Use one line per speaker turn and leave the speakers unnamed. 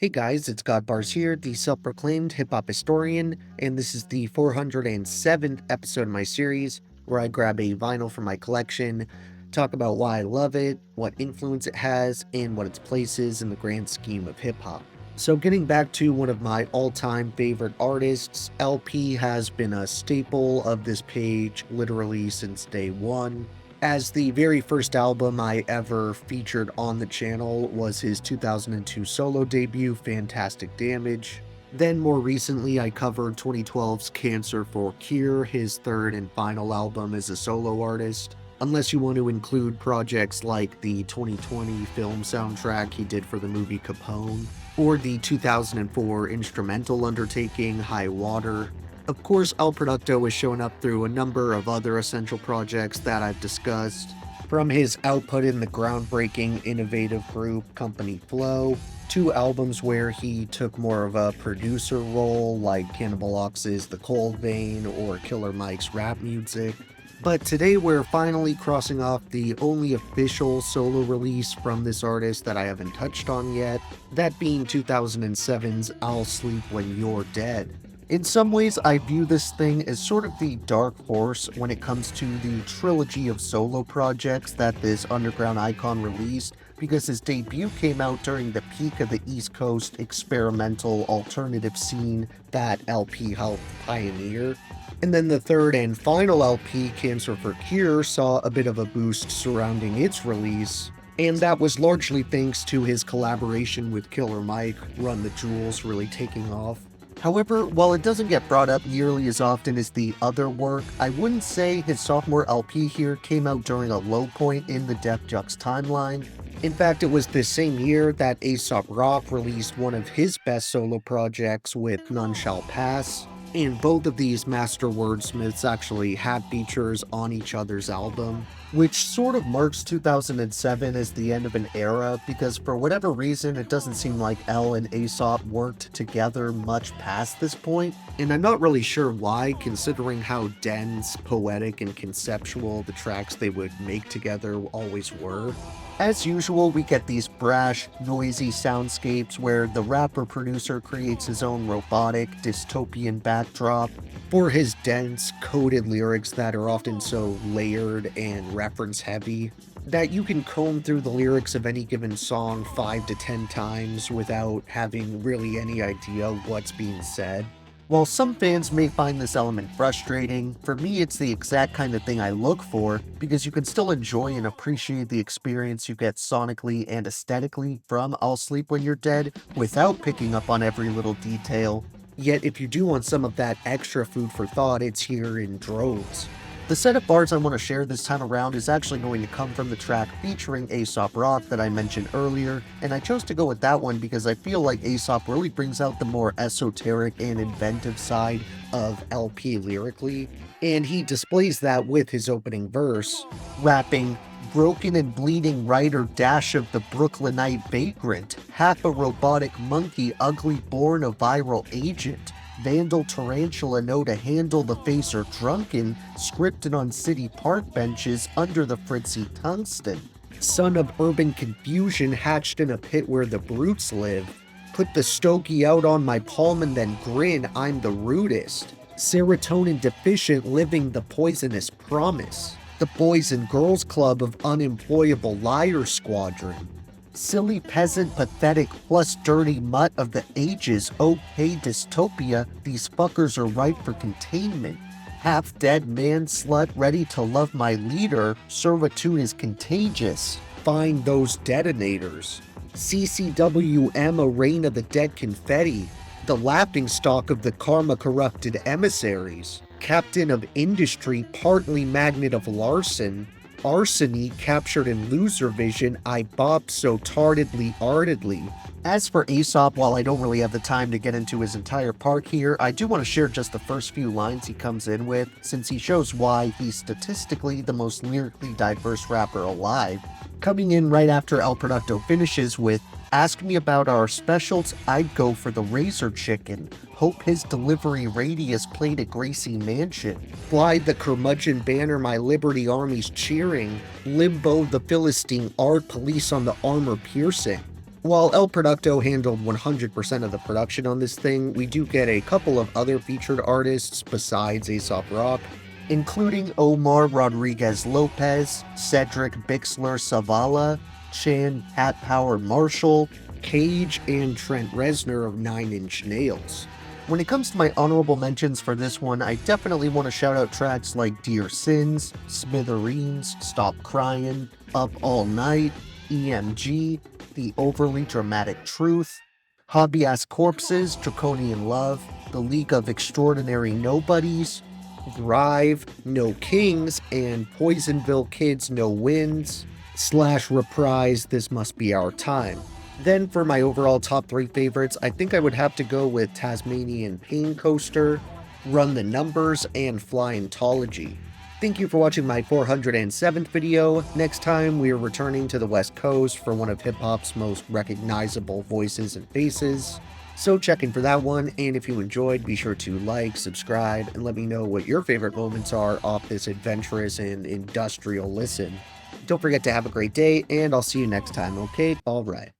Hey guys, it's Godbars here, the self-proclaimed hip-hop historian, and this is the 407th episode of my series, where I grab a vinyl from my collection, talk about why I love it, what influence it has, and what its place is in the grand scheme of hip-hop. So getting back to one of my all-time favorite artists, LP has been a staple of this page literally since day one. As the very first album I ever featured on the channel was his 2002 solo debut, Fantastic Damage. Then more recently I covered 2012's Cancer for Cure, his third and final album as a solo artist. Unless you want to include projects like the 2020 film soundtrack he did for the movie Capone, or the 2004 instrumental undertaking High Water. Of course, El Producto has shown up through a number of other essential projects that I've discussed, from his output in the groundbreaking innovative group Company Flow, to albums where he took more of a producer role like Cannibal Ox's The Cold Vein or Killer Mike's rap music. But today we're finally crossing off the only official solo release from this artist that I haven't touched on yet, that being 2007's I'll Sleep When You're Dead. In some ways, I view this thing as sort of the dark horse when it comes to the trilogy of solo projects that this underground icon released, because his debut came out during the peak of the East Coast experimental alternative scene that LP helped pioneer. And then the third and final LP, Cancer for Cure, saw a bit of a boost surrounding its release, and that was largely thanks to his collaboration with Killer Mike, Run the Jewels, really taking off. However, while it doesn't get brought up nearly as often as the other work, I wouldn't say his sophomore LP here came out during a low point in the Def Jux timeline. In fact, it was this same year that Asop Rock released one of his best solo projects with None Shall Pass, and both of these master wordsmiths actually had features on each other's album, which sort of marks 2007 as the end of an era, because for whatever reason it doesn't seem like L and Asop worked together much past this point, and I'm not really sure why, considering how dense, poetic, and conceptual the tracks they would make together always were. As usual, we get these brash, noisy soundscapes where the rapper-producer creates his own robotic, dystopian backdrop for his dense, coded lyrics that are often so layered and reference-heavy that you can comb through the lyrics of any given song 5 to 10 times without having really any idea what's being said. While some fans may find this element frustrating, for me it's the exact kind of thing I look for, because you can still enjoy and appreciate the experience you get sonically and aesthetically from I'll Sleep When You're Dead without picking up on every little detail. Yet if you do want some of that extra food for thought, it's here in droves. The set of bars I want to share this time around is actually going to come from the track featuring Asop Rock that I mentioned earlier, and I chose to go with that one because I feel like Asop really brings out the more esoteric and inventive side of LP lyrically, and he displays that with his opening verse, rapping, "Broken and bleeding writer dash of the Brooklynite vagrant, half a robotic monkey ugly born a viral agent. Vandal tarantula know to handle the face or drunken, scripted on city park benches under the fritzy tungsten. Son of urban confusion hatched in a pit where the brutes live. Put the stogie out on my palm and then grin, I'm the rudest. Serotonin deficient living the poisonous promise. The Boys and Girls Club of unemployable liar squadron. Silly peasant pathetic plus dirty mutt of the ages, okay dystopia, these fuckers are ripe for containment. Half dead man slut ready to love my leader, servitude is contagious. Find those detonators. CCWM a reign of the dead confetti, the laughingstock of the karma corrupted emissaries. Captain of industry, partly magnet of larceny. Arsony captured in loser vision, I bopped so ardedly. As for Asop, while I don't really have the time to get into his entire part here, I do want to share just the first few lines he comes in with, since he shows why he's statistically the most lyrically diverse rapper alive. Coming in right after El Producto finishes with, "Ask me about our specials, I'd go for the razor chicken. Hope his delivery radius played a Gracie mansion. Fly the curmudgeon banner my liberty army's cheering. Limbo the Philistine art police on the armor piercing. While El Producto handled 100% of the production on this thing, we do get a couple of other featured artists besides Asop Rock, including Omar Rodriguez Lopez, Cedric Bixler Savala, Chan Hat Power Marshall, Cage, and Trent Reznor of Nine Inch Nails. When it comes to my honorable mentions for this one, I definitely want to shout out tracks like Dear Sins, Smithereens, Stop Crying, Up All Night, EMG, The Overly Dramatic Truth, Hobby Ass Corpses, Draconian Love, The League of Extraordinary Nobodies, Drive, No Kings, and Poisonville Kids No Wins, / reprise This Must Be Our Time. Then for my overall top 3 favorites, I think I would have to go with Tasmanian Pain Coaster, Run the Numbers, and Flyntology. Thank you for watching my 407th video. Next time, we are returning to the West Coast for one of hip-hop's most recognizable voices and faces. So check in for that one, and if you enjoyed, be sure to like, subscribe, and let me know what your favorite moments are off this adventurous and industrial listen. Don't forget to have a great day, and I'll see you next time, okay? Alright.